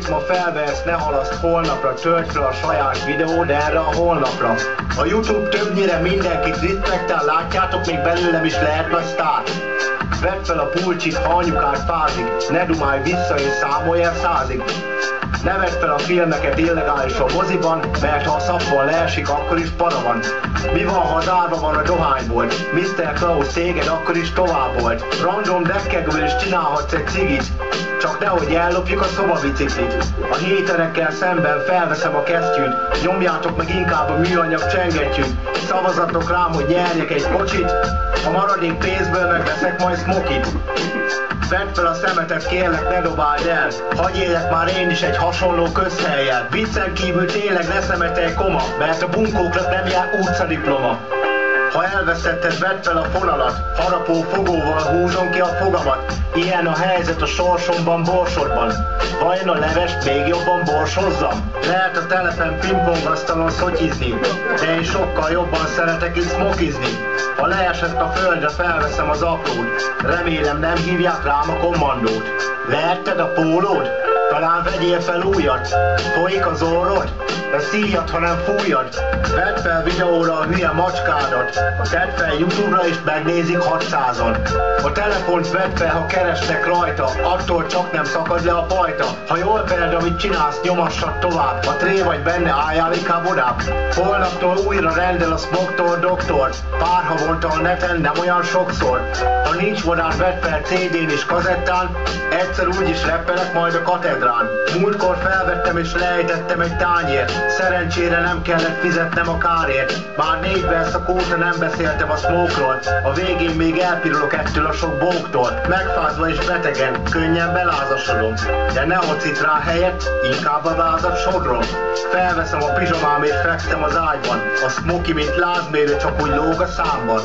amit ma felvesz, ne halaszt holnapra, töltsd fel a saját videód erre a holnapra. A YouTube többnyire mindenkit respektál, látjátok, még belőlem is lehet nagy sztár. Vedd fel a pulcsit, ha anyukád fázik, ne dumálj vissza és számolj el 100-ig. Ne vedd fel a filmeket illegálisan moziban, mert ha a szappon leesik, akkor is para van. Mi van, ha zárva van a dohánybolt? Mr. Klaus téged akkor is tovább volt. Random deckekből is csinálhatsz egy cigit, csak nehogy ellopjuk a szobabiciklit. A héterekkel szemben felveszem a kesztyűt, nyomjátok meg inkább a műanyag csengettyűt. Szavazatok rám, hogy nyerjek egy kocsit, a maradék pénzből megveszek majd smokit. Vedd fel a szemetet, kérlek, ne dobáld el, hagyj éljek már én is egy hasonló közhellyel. Viccen kívül tényleg ne szemetelj koma, mert a bunkóknak nem jár utcadiploma. Ha elvesztetted, vedd fel a fonalat, harapó fogóval húzom ki a fogamat. Ilyen a helyzet a sorsomban, borsodban. Vajon a levest még jobban borsozzam? Lehet a telepen pingpongasztalon szotyizni, de én sokkal jobban szeretek is smokizni. Ha leesett a földre, felveszem az aprót, remélem nem hívják rám a kommandót. Lehetted a pólód? Talán vegyél fel újat, folyik az orrod? De szíjad, ha nem fújjad. Vedd fel videóra a hülye macskádat, tedd fel YouTube-ra és megnézik 600-an. A telefont vedd fel, ha keresnek rajta, attól csak nem szakad le a pajta. Ha jól verd, amit csinálsz, nyomassad tovább, ha tré vagy benne, álljál inkább odább. Holnaptól újra rendel a Smogtól doktor, pár havonta a neten, nem olyan sokszor. Ha nincs modern, vedd fel CD-n és kazettán, egyszer úgyis reppelek majd a katedrán. Múltkor felvettem és lejtettem egy tányért, szerencsére nem kellett fizetnem a kárért. Már 4 verszak óta nem beszéltem a smoke-ról, a végén még elpirulok ettől a sok bóktól. Megfázva és betegen, könnyen belázasodom, de ne hocit rá helyett, inkább a vázat sodrom. Felveszem a pizsamám és fekszem az ágyban, a smoky mint lázmérő csak úgy lóg a számban.